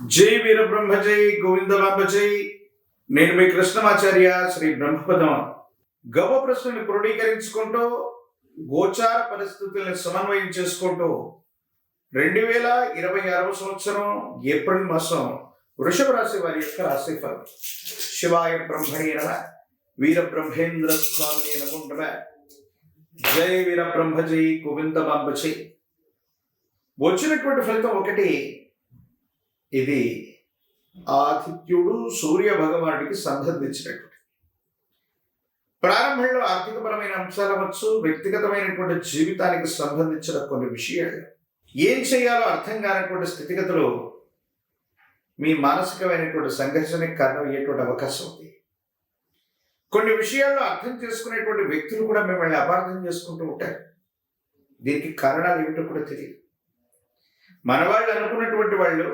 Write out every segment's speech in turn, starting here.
జై వీర బ్రహ్మ జై గోవిందమాంబ జై. నేను మీ కృష్ణమాచార్య శ్రీ బ్రహ్మపదం. గవ ప్రశ్నని క్రోడీకరించుకుంటూ గోచార పరిస్థితుల్ని సమన్వయం చేసుకుంటూ 2026 సంవత్సరం ఏప్రిల్ మాసం వృషభ రాశి వారి యొక్క రాశిఫలం. శివాయ బ్రహ్మణే నమః. వీర బ్రహ్మేంద్ర స్వామినే నమో నమః. జై వీర బ్రహ్మ జై గోవిందమాంబ జై. వచ్చినటువంటి ఫలితం ఒకటి. ఇది ఆదిత్యుడు సూర్య భగవానుడికి సంబంధించినటువంటి ప్రారంభంలో ఆర్థికపరమైన అంశాలు అవ్వచ్చు, వ్యక్తిగతమైనటువంటి జీవితానికి సంబంధించిన కొన్ని విషయాలు ఏం చేయాలో అర్థం కానటువంటి స్థితిగతులు మీ మానసికమైనటువంటి సంఘర్షణకి కారణమయ్యేటువంటి అవకాశం ఉంది. కొన్ని విషయాల్లో అర్థం చేసుకునేటువంటి వ్యక్తులు కూడా మిమ్మల్ని అపార్థం చేసుకుంటూ ఉంటారు. దీనికి కారణాలు ఏమిటో కూడా తెలియదు. మన వాళ్ళు అనుకున్నటువంటి వాళ్ళు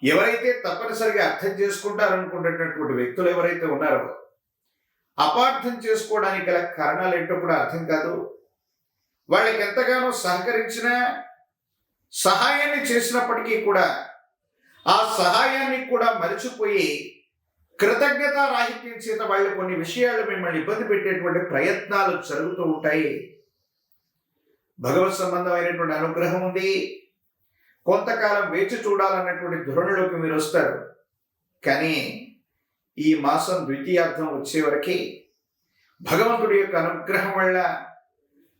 ఎవరైతే తప్పనిసరిగా అర్థం చేసుకుంటారనుకునేటటువంటి వ్యక్తులు ఎవరైతే ఉన్నారో అపార్థం చేసుకోవడానికి గల కారణాలు ఏంటో కూడా అర్థం కాదు. వాళ్ళకి ఎంతగానో సహకరించినా సహాయాన్ని చేసినప్పటికీ కూడా ఆ సహాయాన్ని కూడా మరిచిపోయి కృతజ్ఞతా రాహిత్యం చేత వాళ్ళు కొన్ని విషయాలు మిమ్మల్ని ఇబ్బంది పెట్టేటువంటి ప్రయత్నాలు జరుగుతూ ఉంటాయి. భగవత్ సంబంధమైనటువంటి అనుగ్రహం ఉంది. కొంతకాలం వేచి చూడాలన్నటువంటి ధోరణిలోకి మీరు వస్తారు. కానీ ఈ మాసం ద్వితీయార్థం వచ్చే వరకు భగవంతుడి యొక్క అనుగ్రహం వల్ల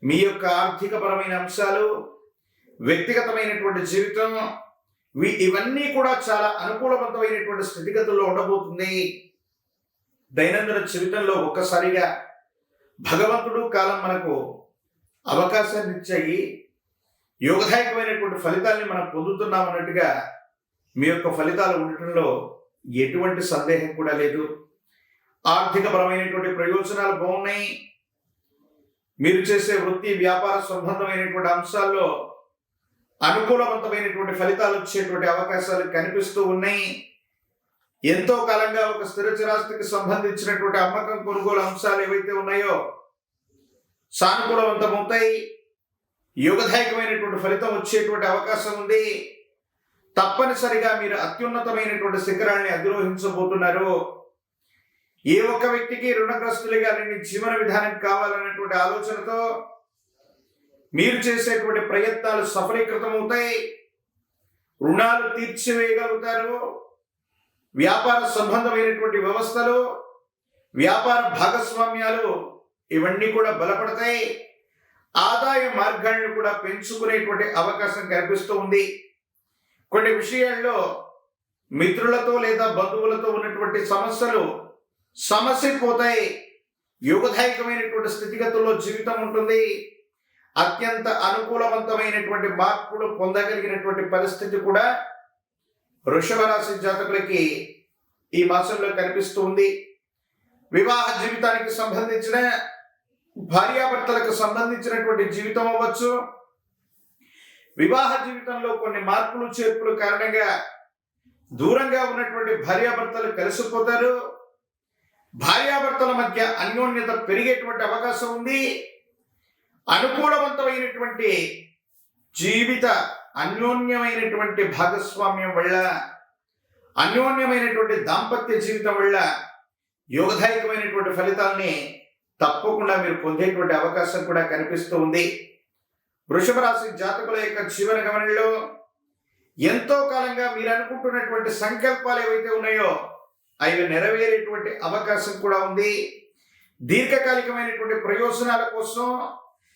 మీ యొక్క ఆర్థికపరమైన అంశాలు, వ్యక్తిగతమైనటువంటి జీవితం ఇవన్నీ కూడా చాలా అనుకూలవంతమైనటువంటి స్థితిగతుల్లో ఉండబోతుంది. దైనందిన జీవితంలో ఒక్కసారిగా భగవంతుడు కాలం మనకు అవకాశాన్ని ఇచ్చాయి, యోగదాయకమైనటువంటి ఫలితాల్ని మనం పొందుతున్నాం అన్నట్టుగా మీ యొక్క ఫలితాలు ఉండటంలో ఎటువంటి సందేహం కూడా లేదు. ఆర్థికపరమైనటువంటి ప్రయోజనాలు బాగున్నాయి. మీరు చేసే వృత్తి వ్యాపార సంబంధమైనటువంటి అంశాల్లో అనుకూలవంతమైనటువంటి ఫలితాలు వచ్చేటువంటి అవకాశాలు కనిపిస్తూ ఉన్నాయి. ఎంతో కాలంగా ఒక స్థిర చిరాస్తికి సంబంధించినటువంటి అమ్మకం కొనుగోలు అంశాలు ఏవైతే ఉన్నాయో సానుకూలవంతమవుతాయి. యోగదాయకమైనటువంటి ఫలితం వచ్చేటువంటి అవకాశం ఉంది. తప్పనిసరిగా మీరు అత్యున్నతమైనటువంటి శిఖరాన్ని అధిరోహించబోతున్నారు. ఏ ఒక్క వ్యక్తికి రుణగ్రస్తులుగా లేని జీవన విధానం కావాలన్నటువంటి ఆలోచనతో మీరు చేసేటువంటి ప్రయత్నాలు సఫలీకృతమవుతాయి. రుణాలు తీర్చివేయగలుగుతారు. వ్యాపార సంబంధమైనటువంటి వ్యవస్థలు, వ్యాపార భాగస్వామ్యాలు ఇవన్నీ కూడా బలపడతాయి. ఆదాయ మార్గాలను కూడా పెంచుకునేటువంటి అవకాశం కనిపిస్తూ ఉంది. కొన్ని విషయాల్లో మిత్రులతో లేదా బంధువులతో ఉన్నటువంటి సమస్యలు సమసిపోతాయి. యోగదాయకమైనటువంటి స్థితిగతుల్లో జీవితం ఉంటుంది. అత్యంత అనుకూలవంతమైనటువంటి మార్పులు పొందగలిగినటువంటి పరిస్థితి కూడా వృషభ రాశి జాతకులకి ఈ మాసంలో కనిపిస్తూ ఉంది. వివాహ జీవితానికి సంబంధించిన భార్యాభర్తలకు సంబంధించినటువంటి జీవితం అవ్వచ్చు. వివాహ జీవితంలో కొన్ని మార్పులు చేర్పులు కారణంగా దూరంగా ఉన్నటువంటి భార్యాభర్తలు కలిసిపోతారు. భార్యాభర్తల మధ్య అన్యోన్యత పెరిగేటువంటి అవకాశం ఉంది. అనుకూలవంతమైనటువంటి జీవిత అన్యోన్యమైనటువంటి భాగస్వామ్యం వల్ల, అన్యోన్యమైనటువంటి దాంపత్య జీవితం వల్ల యోగదాయకమైనటువంటి ఫలితాల్ని తప్పకుండా మీరు పొందేటువంటి అవకాశం కూడా కనిపిస్తూ ఉంది. వృషభ రాశి జాతకుల యొక్క జీవన గమనంలో ఎంతో కాలంగా మీరు అనుకుంటున్నటువంటి సంకల్పాలు ఏవైతే ఉన్నాయో అవి నెరవేరేటువంటి అవకాశం కూడా ఉంది. దీర్ఘకాలికమైనటువంటి ప్రయోజనాల కోసం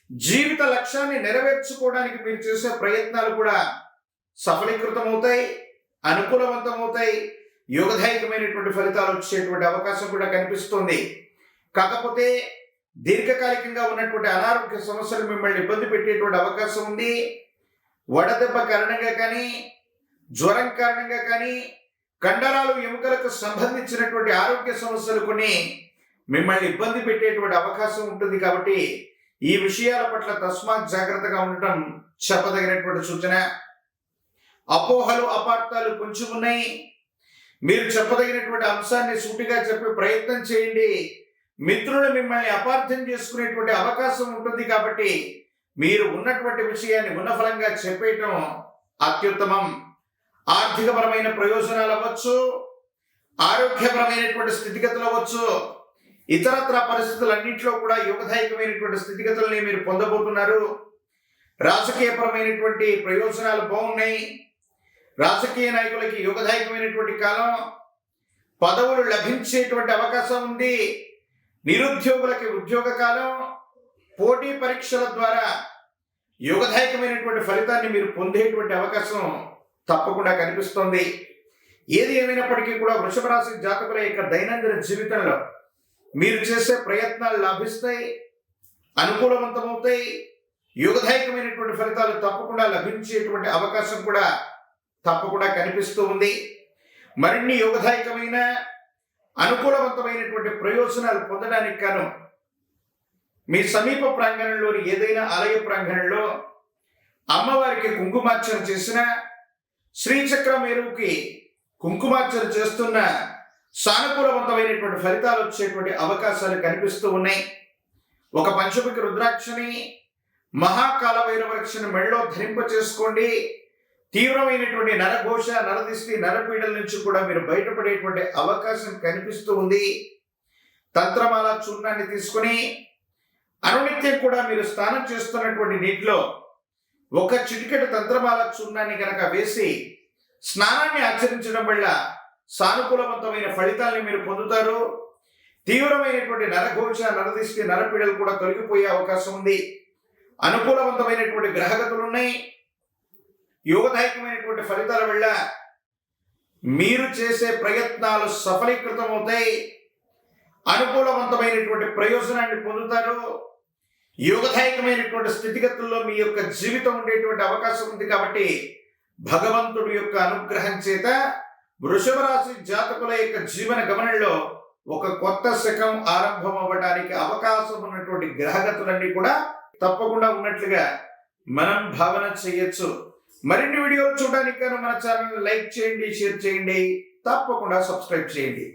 జీవిత లక్ష్యాన్ని నెరవేర్చుకోవడానికి మీరు చేసే ప్రయత్నాలు కూడా సఫలీకృతమవుతాయి, అనుకూలవంతమవుతాయి. యోగదాయకమైనటువంటి ఫలితాలు వచ్చేటువంటి అవకాశం కూడా కనిపిస్తుంది. కాకపోతే దీర్ఘకాలికంగా ఉన్నటువంటి అనారోగ్య సమస్యలు మిమ్మల్ని ఇబ్బంది పెట్టేటువంటి అవకాశం ఉంది. వడదెబ్బ కారణంగా కానీ, జ్వరం కారణంగా కానీ, కండరాలు ఎముకలకు సంబంధించినటువంటి ఆరోగ్య సమస్యలు కొన్ని మిమ్మల్ని ఇబ్బంది పెట్టేటువంటి అవకాశం ఉంటుంది. కాబట్టి ఈ విషయాల పట్ల తస్మాత్ జాగ్రత్తగా ఉండటం చెప్పదగినటువంటి సూచన. అపోహలు అపార్థాలు కొంచెం ఉన్నాయి. మీరు చెప్పదగినటువంటి అంశాన్ని సూటిగా చెప్పే ప్రయత్నం చేయండి. మిత్రులు మిమ్మల్ని అపార్థం చేసుకునేటువంటి అవకాశం ఉంటుంది. కాబట్టి మీరు ఉన్నటువంటి విషయాన్ని ఉన్నఫలంగా చెప్పేయటం అత్యుత్తమం. ఆర్థికపరమైన ప్రయోజనాలు అవ్వచ్చు, ఆరోగ్యపరమైనటువంటి స్థితిగతులు అవ్వచ్చు, ఇతరత్ర పరిస్థితులన్నింటిలో కూడా యోగదాయకమైనటువంటి స్థితిగతుల్ని మీరు పొందబోతున్నారు. రాజకీయపరమైనటువంటి ప్రయోజనాలు బాగున్నాయి. రాజకీయ నాయకులకి యోగదాయకమైనటువంటి కాలం. పదవులు లభించేటువంటి అవకాశం ఉంది. నిరుద్యోగులకి ఉద్యోగ కాలం. పోటీ పరీక్షల ద్వారా యోగదాయకమైనటువంటి ఫలితాన్ని మీరు పొందేటువంటి అవకాశం తప్పకుండా కనిపిస్తోంది. ఏది ఏమైనప్పటికీ కూడా వృషభ రాశి జాతకుల యొక్క దైనందిన జీవితంలో మీరు చేసే ప్రయత్నాలు లాభిస్తాయి, అనుకూలవంతమవుతాయి. యోగదాయకమైనటువంటి ఫలితాలు తప్పకుండా లభించేటువంటి అవకాశం కూడా తప్పకుండా కనిపిస్తూ ఉంది. మరిన్ని యోగదాయకమైన అనుకూలవంతమైనటువంటి ప్రయోజనాలు పొందడానికి గాను మీ సమీప ప్రాంగణంలోని ఏదైనా ఆలయ ప్రాంగణంలో అమ్మవారికి కుంకుమార్చన చేసిన, శ్రీచక్ర మేరుకి కుంకుమార్చన చేస్తున్న సానుకూలవంతమైనటువంటి ఫలితాలు వచ్చేటువంటి అవకాశాలు కనిపిస్తూ ఉన్నాయి. ఒక పంచముఖ రుద్రాక్షని, మహాకాల భైరవరక్షని మెడలో ధరింప చేసుకోండి. తీవ్రమైనటువంటి నరఘోష, నరదిష్టి, నరపీడల నుంచి కూడా మీరు బయటపడేటువంటి అవకాశం కనిపిస్తూ ఉంది. తంత్రమాల చూర్ణాన్ని తీసుకుని అనునిత్యం కూడా మీరు స్నానం చేస్తున్నటువంటి నీటిలో ఒక చిటికెడు తంత్రమాల చూర్ణాన్ని కనుక వేసి స్నానాన్ని ఆచరించడం వల్ల సానుకూలవంతమైన ఫలితాన్ని మీరు పొందుతారు. తీవ్రమైనటువంటి నరఘోష, నరదిష్టి, నరపీడలు కూడా తొలగిపోయే అవకాశం ఉంది. అనుకూలవంతమైనటువంటి గ్రహగతులు ఉన్నాయి. యోగదాయకమైనటువంటి ఫలితాల వల్ల మీరు చేసే ప్రయత్నాలు సఫలీకృతమవుతాయి. అనుకూలవంతమైనటువంటి ప్రయోజనాన్ని పొందుతారు. యోగదాయకమైనటువంటి స్థితిగతుల్లో మీ యొక్క జీవితం ఉండేటువంటి అవకాశం ఉంది. కాబట్టి భగవంతుడి యొక్క అనుగ్రహం చేత వృషభ రాశి జాతకుల యొక్క జీవన గమనంలో ఒక కొత్త శకం ఆరంభం అవ్వడానికి అవకాశం ఉన్నటువంటి గ్రహగతులన్నీ కూడా తప్పకుండా ఉన్నట్లుగా మనం భావన చేయొచ్చు. మరిన్ని వీడియోలు చూడడానికి మన ఛానల్ లైక్ చేయండి, షేర్ చేయండి, తప్పకుండా సబ్స్క్రైబ్ చేయండి.